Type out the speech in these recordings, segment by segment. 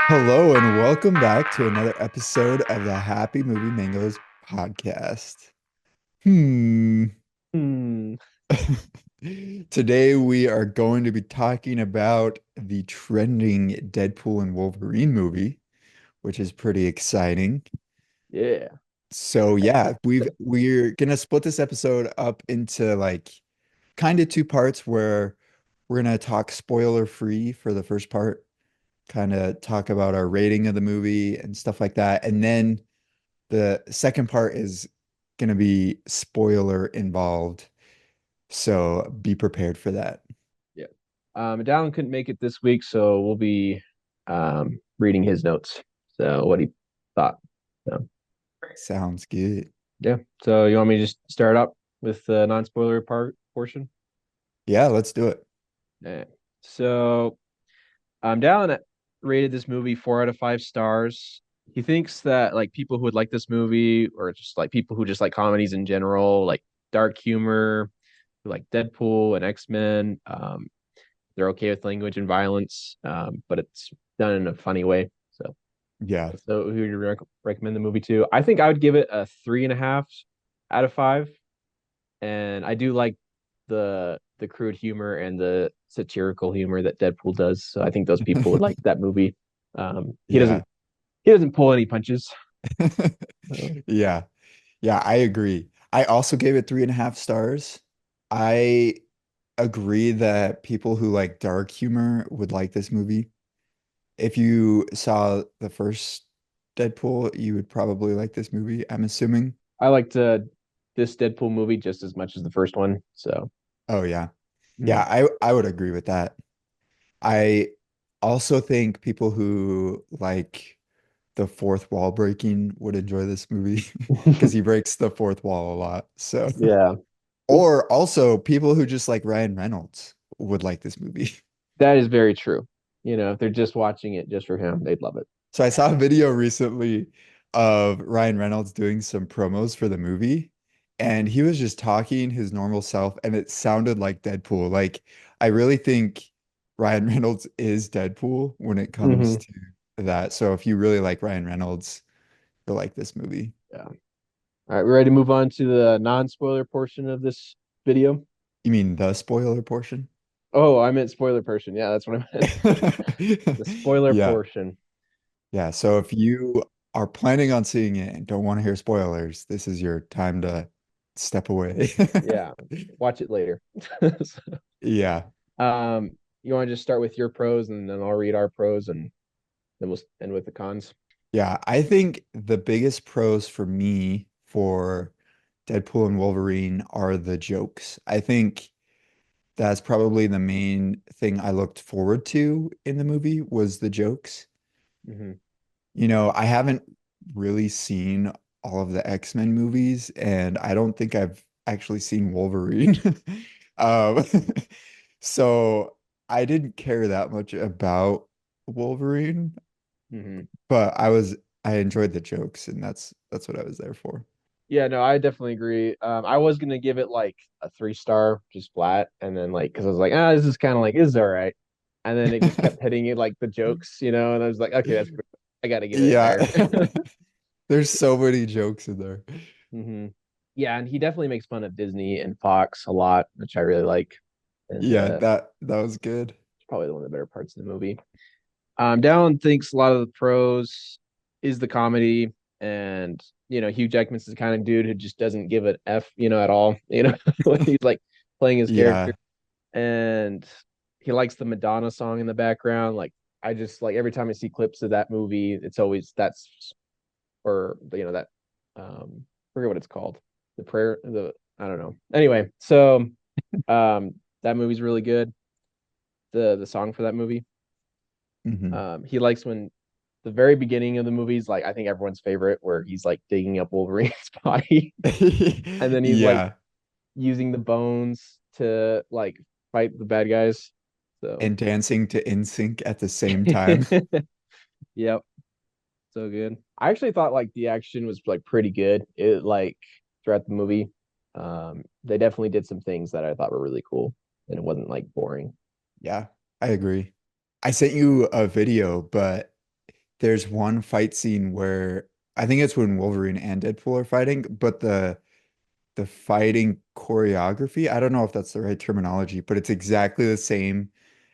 Hello and welcome back to another episode of the Happy Movie Mangoes podcast. Hmm. Hmm. Today we are going to be talking about the trending Deadpool and Wolverine movie, which is pretty exciting. Yeah. So yeah, we're gonna split this episode up into like kind of two parts where we're gonna talk spoiler free for the first part, kind of talk about our rating of the movie and stuff like that. And then the second part is going to be spoiler involved. So be prepared for that. Yeah. Dallin couldn't make it this week, so we'll be reading his notes. So what he thought. So Sounds good. yeah. So you want me to just start up with the non-spoiler part portion? Yeah, let's do it. Yeah. So Dallin rated this movie 4 out of 5 stars. He thinks that like people who would like this movie, or just like people who just like comedies in general, like dark humor, who like Deadpool and X-Men, they're okay with language and violence, but it's done in a funny way. Yeah. So who would you recommend the movie to? I think I would give it a 3.5 out of 5. And I do like the crude humor and the satirical humor that Deadpool does. So I think those people would like that movie. He Yeah. doesn't pull any punches. Yeah. Yeah, I agree. I also gave it 3.5 stars. I agree that people who like dark humor would like this movie. If you saw the first Deadpool, you would probably like this movie, I'm assuming. I liked this Deadpool movie just as much as the first one. So Oh yeah. Yeah, mm. I would agree with that. I also think people who like the fourth wall breaking would enjoy this movie because he breaks the fourth wall a lot. So, Yeah. Well, or also people who just like Ryan Reynolds would like this movie. that is very true. If they're just watching it just for him, they'd love it. So I saw a video recently of Ryan Reynolds doing some promos for the movie, and he was just talking his normal self, and it sounded like Deadpool. Like I really think Ryan Reynolds is Deadpool when it comes Hmm. to that. So if you really like Ryan Reynolds, you'll like this movie. Yeah. All right, we're ready to move on to the non-spoiler portion of this video. You mean the spoiler portion? Oh, I meant spoiler portion. Yeah, that's what I meant. The spoiler Yeah. portion. Yeah. So if you are planning on seeing it and don't want to hear spoilers, this is your time to step away. Yeah, watch it later. Yeah. You want to just start with your pros and then I'll read our pros and then we'll end with the cons. Yeah. I think the biggest pros for me for Deadpool and Wolverine are the jokes. I think that's probably the main thing I looked forward to in the movie was the jokes. Hmm. I haven't really seen all of the X-Men movies, and I don't think I've actually seen Wolverine. Um, so I didn't care that much about Wolverine, Hmm. but I enjoyed the jokes, and that's what I was there for. Yeah, no, I definitely agree. I was gonna give it like a 3 star, just flat, and then like because I was like, this is kind of like is all right, and then it just kept hitting it like the jokes, and I was like, okay, I got to give it Yeah. higher. There's so many jokes in there. Hmm. Yeah, and he definitely makes fun of Disney and Fox a lot, which I really like, and Yeah, that was good. it's probably one of the better parts of the movie. Dallin thinks a lot of the pros is the comedy, and Hugh Jackman's the kind of dude who just doesn't give an F, at all. When he's like playing his character, Yeah. and he likes the Madonna song in the background. Like I just like every time I see clips of that movie, it's always that's or that forget what it's called. The prayer, the I don't know. Anyway, so that movie's really good. The song for that movie. Hmm. He likes when the very beginning of the movie is like I think everyone's favorite, where he's like digging up Wolverine's body, and then he's like Yeah. using the bones to like fight the bad guys. So, And dancing to NSYNC at the same time. yep, so good. I actually thought like the action was like pretty good. It like throughout the movie, they definitely did some things that I thought were really cool, and it wasn't like boring. Yeah, I agree. I sent you a video, but there's one fight scene where I think it's when Wolverine and Deadpool are fighting, but the fighting choreography, I don't know if that's the right terminology, but it's exactly the same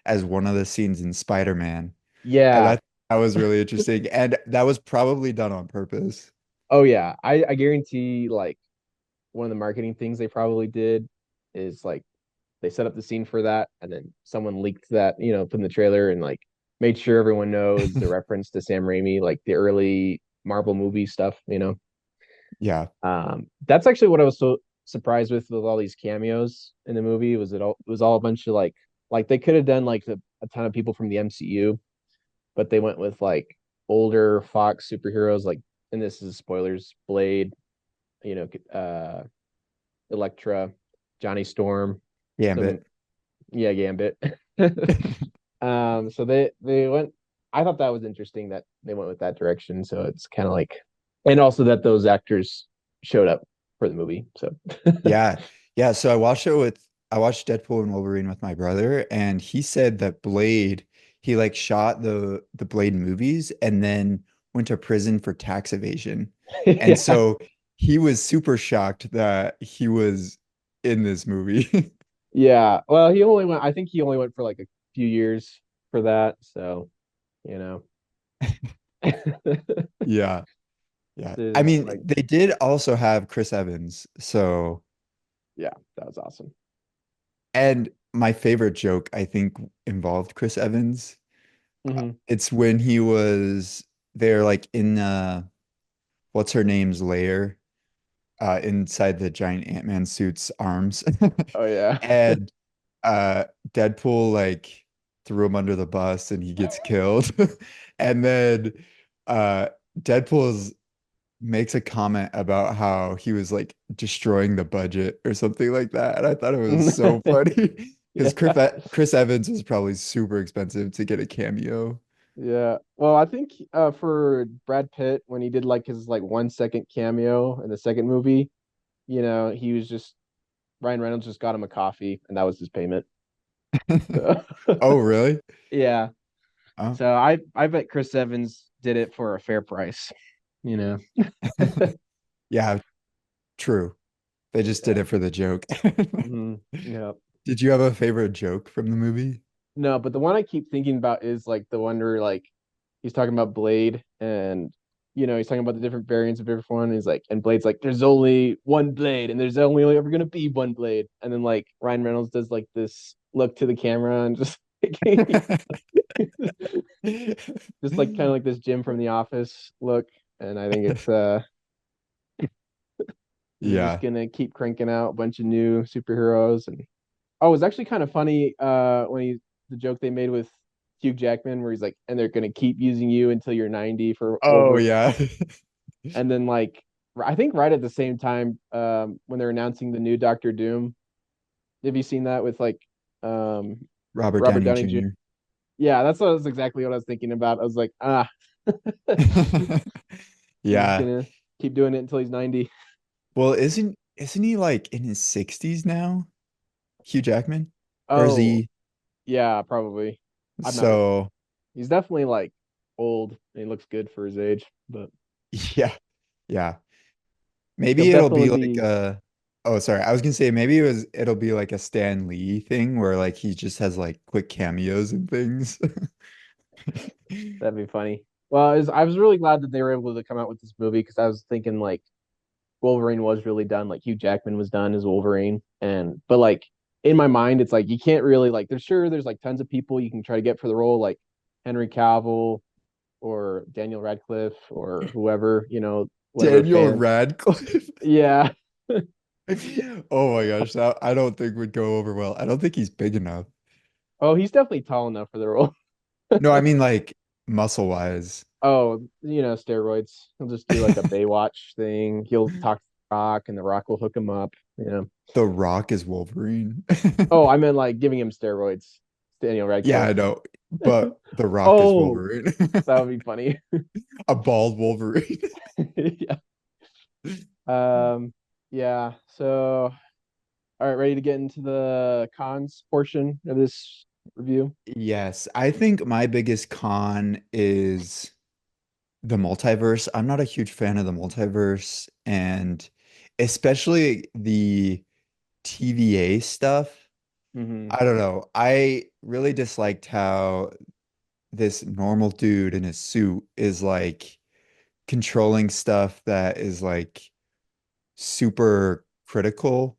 as one of the scenes in Spider-Man. And Yeah. that was really interesting. And that was probably done on purpose. Oh yeah. I guarantee like one of the marketing things they probably did is like they set up the scene for that and then someone leaked that, put in the trailer and like made sure everyone knows the reference to Sam Raimi, like the early Marvel movie stuff. Yeah. That's actually what I was so surprised with all these cameos in the movie was it was all a bunch of like they could have done like a ton of people from the MCU, but they went with like older Fox superheroes like and this is spoilers, Blade, you know, Elektra, Johnny Storm, some Gambit. yeah, Gambit. So they went. I thought that was interesting that they went with that direction. So it's kind of like, and also that those actors showed up for the movie. So Yeah. Yeah. So I watched Deadpool and Wolverine with my brother, and he said that Blade, he like shot the Blade movies and then went to prison for tax evasion. And yeah, so he was super shocked that he was in this movie. yeah. Well, he only went. I think he only went for like a few years for that. So you know, Yeah. Yeah. I there's mean, like, they did also have Chris Evans. So, yeah, that was awesome. and my favorite joke, I think, involved Chris Evans. Hmm. It's when he was there, like in what's her name's lair, inside the giant Ant-Man suit's arms, Oh yeah. and uh, Deadpool like threw him under the bus and he gets killed, and then uh, Deadpool makes a comment about how he was like destroying the budget or something like that, and I thought it was so funny because Yeah. Chris Evans was probably super expensive to get a cameo. Yeah. Well, I think for Brad Pitt when he did like his like 1 second cameo in the second movie, he was just Ryan Reynolds just got him a coffee and that was his payment. So Oh, really? yeah. Oh. So I bet Chris Evans did it for a fair price, you know. Yeah, true. They just did Yeah. it for the joke. Yeah. Did you have a favorite joke from the movie? No, but the one I keep thinking about is like the one where like he's talking about Blade and he's talking about the different variants of every one. He's like, and Blade's like, there's only one blade and there's only ever gonna be one blade. And then like Ryan Reynolds does like this look to the camera and just just like kind of like this Jim from The Office look. And I think it's they're just Yeah. gonna keep cranking out a bunch of new superheroes. And oh, it was actually kind of funny when the joke they made with Hugh Jackman where he's like, and they're gonna keep using you until you're 90 for Oh, Wolverine. yeah. And then like I think right at the same time, when they're announcing the new Doctor Doom, have you seen that with like um Robert Robert Downey Downey Jr.? Jr. Yeah, that's exactly what I was thinking about. I was like, he's just Yeah. gonna keep doing it until he's 90. Well, isn't he like in his 60s now? Hugh Jackman? Or is Oh, he yeah, probably. I'm not really. so He's definitely like old and he looks good for his age, but yeah. Yeah. he'll Maybe it'll definitely be like be. oh, sorry. I was gonna say maybe it'll be like a Stan Lee thing where like he just has like quick cameos and things. That'd be funny. Well, I was really glad that they were able to come out with this movie because I was thinking like Wolverine was really done, like Hugh Jackman was done as Wolverine, and but like in my mind, it's like you can't really like. There's like tons of people you can try to get for the role, like Henry Cavill or Daniel Radcliffe or whoever, whatever Daniel fan. Radcliffe. Yeah. Oh my gosh, that I don't think would go over well. I don't think he's big enough. Oh, he's definitely tall enough for the role. No, I mean like muscle wise. Oh, steroids. He'll just do like a Baywatch thing. He'll talk to The Rock, and The Rock will hook him up. The Rock is Wolverine. Oh, I meant like giving him steroids. Daniel Yeah, Radcliffe. I know, but The Rock is Oh, Wolverine. that would be funny. A bald Wolverine. Yeah. Um, yeah. So, all right, ready to get into the cons portion of this review? Yes, I think my biggest con is the multiverse. I'm not a huge fan of the multiverse and especially the TVA stuff. Hmm. I don't know. I really disliked how this normal dude in his suit is like controlling stuff that is like super critical.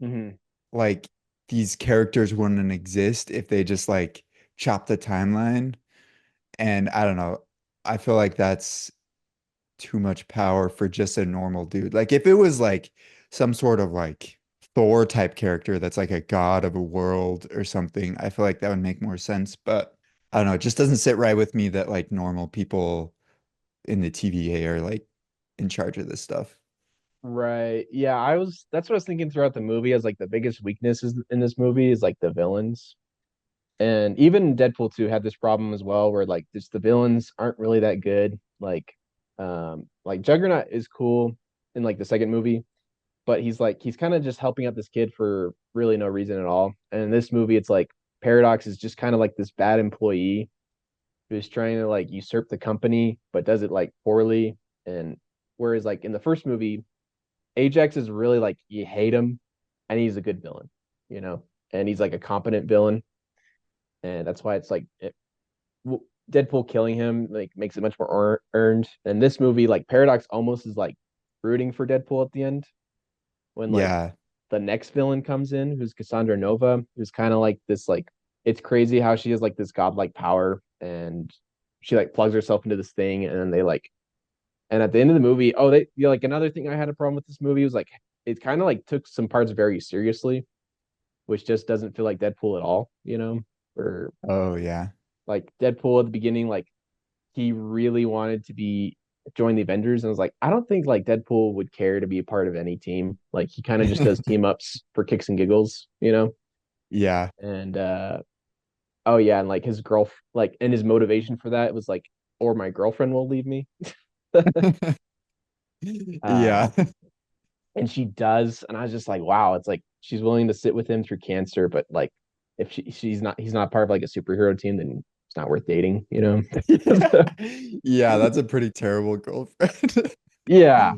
Hmm. Like these characters wouldn't exist if they just like chop the timeline. And I don't know. I feel like that's too much power for just a normal dude. Like if it was like some sort of like Thor type character that's like a god of a world or something, I feel like that would make more sense. But I don't know, it just doesn't sit right with me that like normal people in the TVA are like in charge of this stuff. Right. Yeah, that's what I was thinking throughout the movie as like the biggest weakness is in this movie is like the villains. And even Deadpool 2 had this problem as well where like just the villains aren't really that good. Like Juggernaut is cool in like the second movie, but he's kind of just helping out this kid for really no reason at all. And in this movie it's like Paradox is just kind of like this bad employee who's trying to like usurp the company but does it like poorly. And whereas like in the first movie Ajax is really like you hate him and he's a good villain, you know, and he's like a competent villain. And that's why it's like Deadpool killing him like makes it much more earned. And this movie, like Paradox almost is like rooting for Deadpool at the end when like Yeah. the next villain comes in, who's Cassandra Nova, who's kind of like this like it's crazy how she has like this godlike power and she like plugs herself into this thing and then they like and at the end of the movie, oh they like another thing I had a problem with this movie was like it kind of like took some parts very seriously, which just doesn't feel like Deadpool at all, you know? Or Oh yeah. like Deadpool at the beginning, like he really wanted to be join the Avengers and I was like, I don't think like Deadpool would care to be a part of any team. Like he kind of just does team ups for kicks and giggles, you know? Yeah. And oh yeah, and like his girl like and his motivation for that was like, or my girlfriend will leave me. uh Yeah. and she does, and I was just like, wow, it's like she's willing to sit with him through cancer, but like if she's not he's not part of like a superhero team, then it's not worth dating, you know? Yeah, that's a pretty terrible girlfriend. Yeah.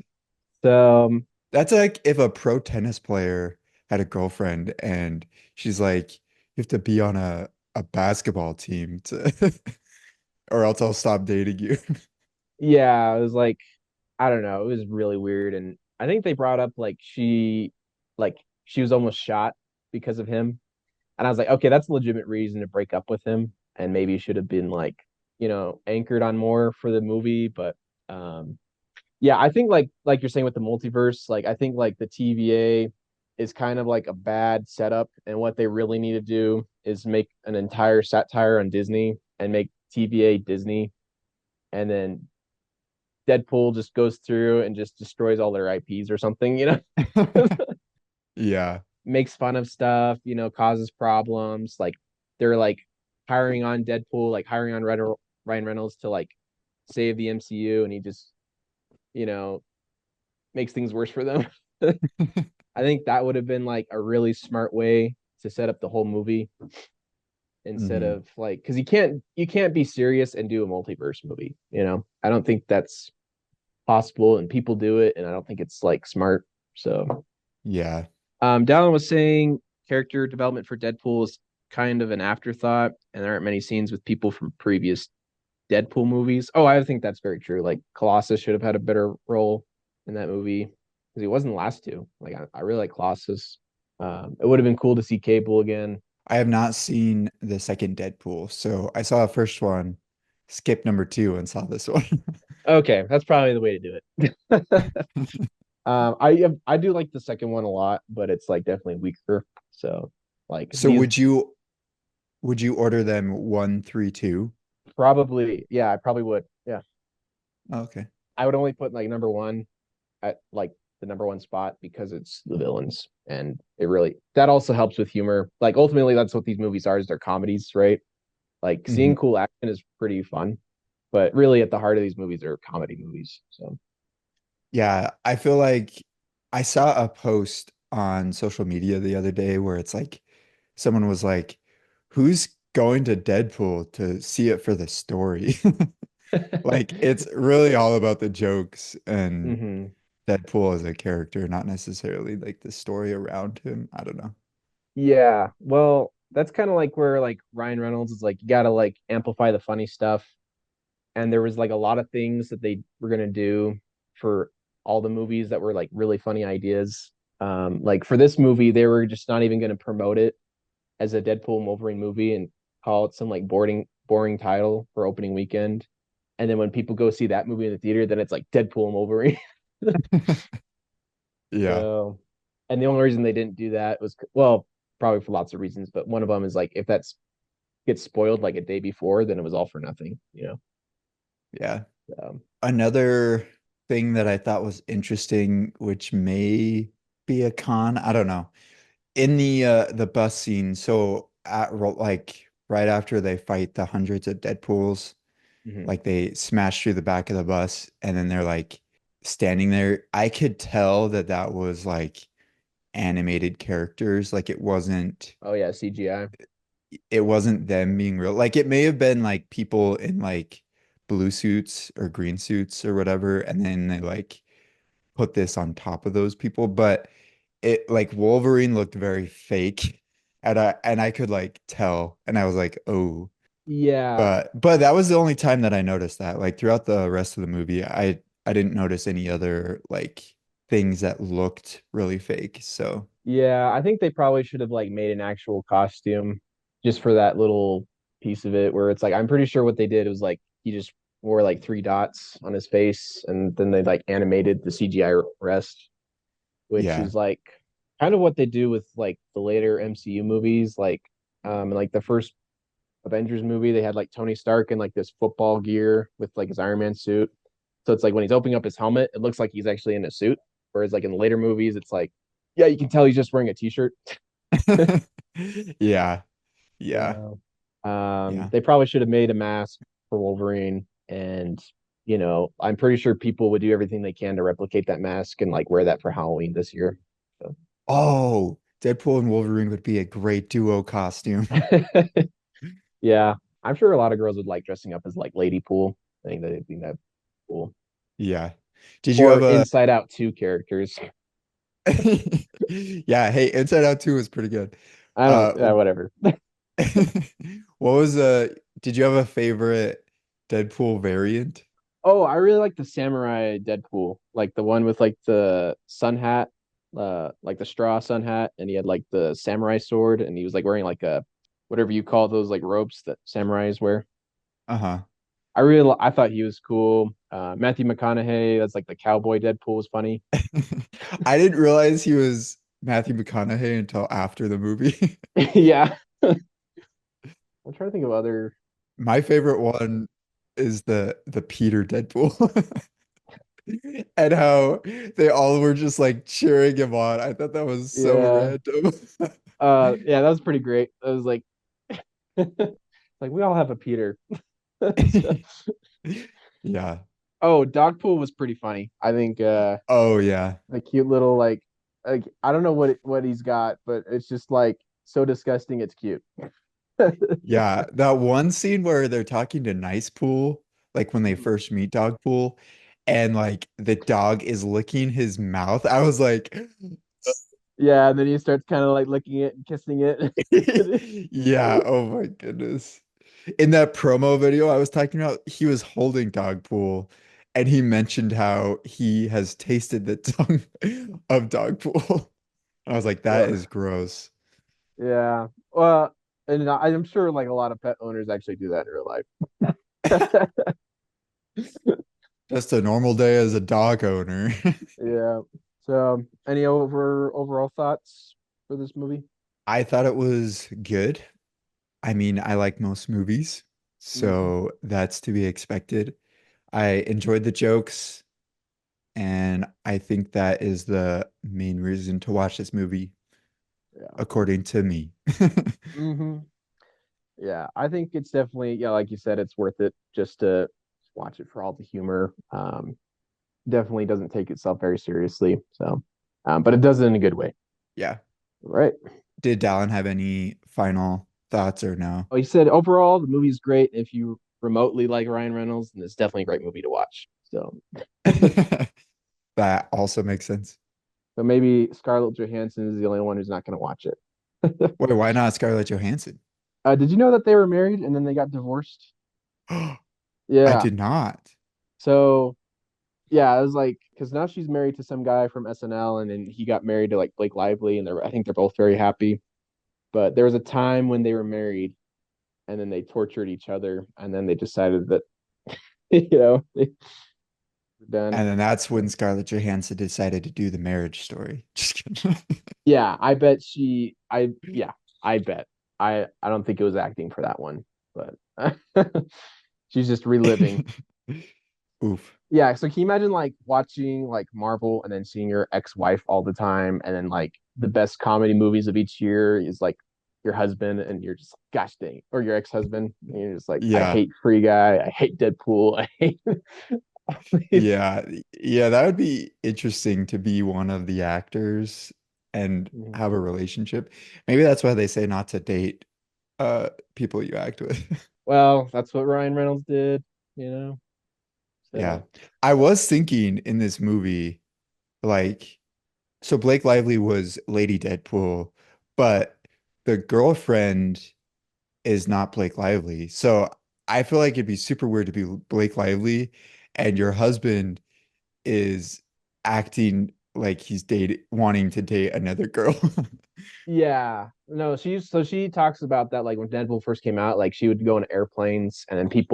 So That's like if a pro tennis player had a girlfriend and she's like, you have to be on a basketball team to, or else I'll stop dating you. yeah, it was like I don't know, it was really weird. And I think they brought up like she was almost shot because of him. And I was like, okay, that's a legitimate reason to break up with him. And maybe should have been like, you know, anchored on more for the movie. But yeah, I think like you're saying with the multiverse, like I think like the TVA is kind of like a bad setup. And what they really need to do is make an entire satire on Disney and make TVA Disney. And then Deadpool just goes through and just destroys all their IPs or something, you know, Yeah. makes fun of stuff, you know, causes problems. Like they're like hiring on Deadpool, like hiring on Ryan Reynolds to like save the MCU, and he just, you know, makes things worse for them. I think that would have been like a really smart way to set up the whole movie instead Hmm. of like because you can't be serious and do a multiverse movie, you know. I don't think that's possible and people do it and I don't think it's like smart. So Yeah. Dallin was saying character development for Deadpool is kind of an afterthought, and there aren't many scenes with people from previous Deadpool movies. Oh, I think that's very true. Like Colossus should have had a better role in that movie because he wasn't the last two. Like I really like Colossus. It would have been cool to see Cable again. I have not seen the second Deadpool, so I saw the first one, skipped number two, and saw this one. Okay, that's probably the way to do it. I do like the second one a lot, but it's like definitely weaker. So like So these would you order them one, three, two? probably yeah, I probably would. Yeah. Oh, okay. I would only put like number one at like the number one spot because it's the villains. And it really that also helps with humor. Like ultimately that's what these movies are, is they're comedies, right? Like Hmm. seeing cool action is pretty fun. But really at the heart of these movies are comedy movies. So Yeah, I feel like I saw a post on social media the other day where it's like someone was like, "Who's going to Deadpool to see it for the story?" Like it's really all about the jokes and hmm Deadpool as a character, not necessarily like the story around him. I don't know. Yeah. Well, that's kind of like where like Ryan Reynolds is like you gotta like amplify the funny stuff. And there was like a lot of things that they were gonna do for all the movies that were like really funny ideas. Like for this movie, they were just not even gonna promote it as a Deadpool and Wolverine movie and call it some like boring title for opening weekend. And then when people go see that movie in the theater, then it's like Deadpool and Wolverine. Yeah. So, and the only reason they didn't do that was, well, probably for lots of reasons, but one of them is like if that's gets spoiled like a day before, then it was all for nothing, you know. Yeah. Um, Another thing that I thought was interesting, which may be a con, I don't know. In the bus scene, so like right after they fight the hundreds of Deadpools, mhm. like they smash through the back of the bus and then they're like standing there. I could tell that that was like animated characters. Like Oh yeah, CGI. it wasn't them being real. Like it may have been like people in like blue suits or green suits or whatever, and then they like put this on top of those people. But it like Wolverine looked very fake, and I could like tell, and I was like, oh. Yeah, But that was the only time that I noticed that. Like throughout the rest of the movie, I didn't notice any other like things that looked really fake. So yeah. I think they probably should have like made an actual costume just for that little piece of it where it's like I'm pretty sure what they did was like he just wore like three dots on his face and then they like animated the CGI rest, which yeah. is like kind of what they do with like the later MCU movies, like the first Avengers movie, they had like Tony Stark in like this football gear with like his Iron Man suit. So it's like when he's opening up his helmet, it looks like he's actually in a suit. Whereas like in the later movies, it's like, yeah, you can tell he's just wearing a t-shirt. Yeah. Yeah. So Yeah. they probably should have made a mask for Wolverine. And, I'm pretty sure people would do everything they can to replicate that mask and like wear that for Halloween this year. So Oh, Deadpool and Wolverine would be a great duo costume. yeah, I'm sure a lot of girls would like dressing up as like Lady Pool. I think they'd think that cool. Yeah. Did you have Or a Inside Out 2 characters. Yeah, hey, Inside Out 2 was pretty good. I don't, Uh whatever. what was did you have a favorite Deadpool variant? Oh, I really like the samurai Deadpool, like the one with like the sun hat, like the straw sun hat, and he had like the samurai sword, and he was like wearing like a whatever you call those like robes that samurais wear. Uh-huh. I thought he was cool. Matthew McConaughey, that's like the cowboy Deadpool was funny. I didn't realize he was Matthew McConaughey until after the movie. Yeah, I'm trying to think of other. My favorite one is the Peter Deadpool. And how they all were just like cheering him on. I thought that was so Yeah, random. yeah, that was pretty great. I was like, like we all have a Peter. So- Yeah. oh, Dogpool was pretty funny. I think Oh yeah. the cute little like I don't know what he's got, but it's just like so disgusting. It's cute. Yeah. That one scene where they're talking to Nice Pool, like when they first meet Dog Pool, and like the dog is licking his mouth. I was like, Yeah, and then he starts kind of like licking it and kissing it. yeah, oh my goodness. In that promo video I was talking about, he was holding Dog Pool and he mentioned how he has tasted the tongue of Dog Pool. I was like, that Well, is gross. yeah. Well, and I'm sure like a lot of pet owners actually do that in real life. Just a normal day as a dog owner. Yeah. So, any overall thoughts for this movie? I thought it was good. I mean, I like most movies, Hmm. so that's to be expected. I enjoyed the jokes, and I think that is the main reason to watch this movie, Yeah. according to me. Hmm. Yeah, I think it's definitely, yeah, like you said, it's worth it just to watch it for all the humor. Definitely doesn't take itself very seriously. So, but it does it in a good way. Yeah. Right. Did Dallin have any final thoughts or no? Like you said, overall, the movie's great. If you remotely like Ryan Reynolds, then it's definitely a great movie to watch. So, That also makes sense. but maybe Scarlett Johansson is the only one who's not going to watch it. Wait, why not Scarlett Johansson? Did you know that they were married and then they got divorced? I Yeah. did not. So yeah, it was like because now she's married to some guy from SNL, and then he got married to like Blake Lively, and I think they're both very happy. But there was a time when they were married, and then they tortured each other, and then they decided that they were done. And then that's when Scarlett Johansson decided to do the marriage story. Just kidding. Yeah, I bet she. I yeah, I bet. I don't think it was acting for that one, but she's just reliving. Oof. Yeah, so can you imagine like watching like Marvel and then seeing your ex-wife all the time, and then like the best comedy movies of each year is like your husband, and you're just like, gosh dang, or your ex-husband, and you're just like, I Yeah. hate Free Guy, I hate Deadpool, I hate all these. Yeah. Yeah, that would be interesting to be one of the actors and have a relationship. Maybe that's why they say not to date people you act with. Well, that's what Ryan Reynolds did, you know. Yeah. So I was thinking in this movie, like, so Blake Lively was Lady Deadpool, but the girlfriend is not Blake Lively. So I feel like it'd be super weird to be Blake Lively and your husband is acting like he's wanting to date another girl. yeah, no, she talks about that like when Deadpool first came out, like she would go on airplanes, and then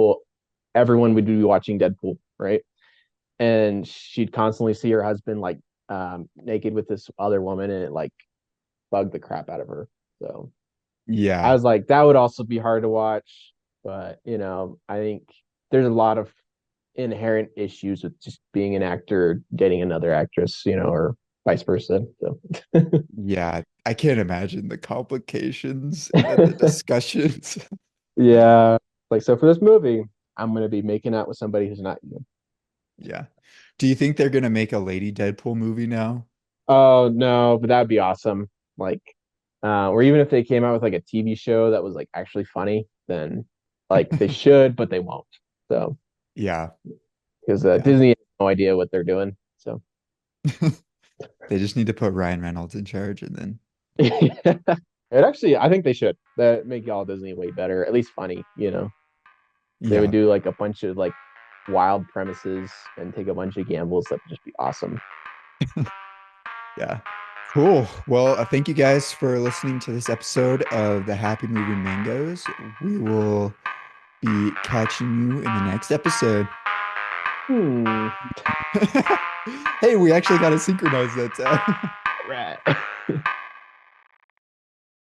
everyone would be watching Deadpool, right? And she'd constantly see her husband like naked with this other woman, and it like bugged the crap out of her. So I Yeah. was like, that would also be hard to watch, but I think there's a lot of inherent issues with just being an actor dating another actress, or vice versa. So Yeah. I can't imagine the complications and the discussions. yeah, like so for this movie, I'm gonna be making out with somebody who's not you. Yeah. Do you think they're gonna make a Lady Deadpool movie now? Oh no, but that'd be awesome. Like, or even if they came out with like a TV show that was like actually funny, then like they should, but they won't. So Yeah. because Yeah. Disney has no idea what they're doing. So They just need to put Ryan Reynolds in charge and then it actually, I think they should. That make all Disney way better, at least funny. They would yeah. do like a bunch of like wild premises and take a bunch of gambles that would just be awesome. Yeah. Cool. Well, thank you guys for listening to this episode of the Happy Movie Mangoes. We will be catching you in the next episode. Hmm. Hey, we actually got to synchronize that time. Right.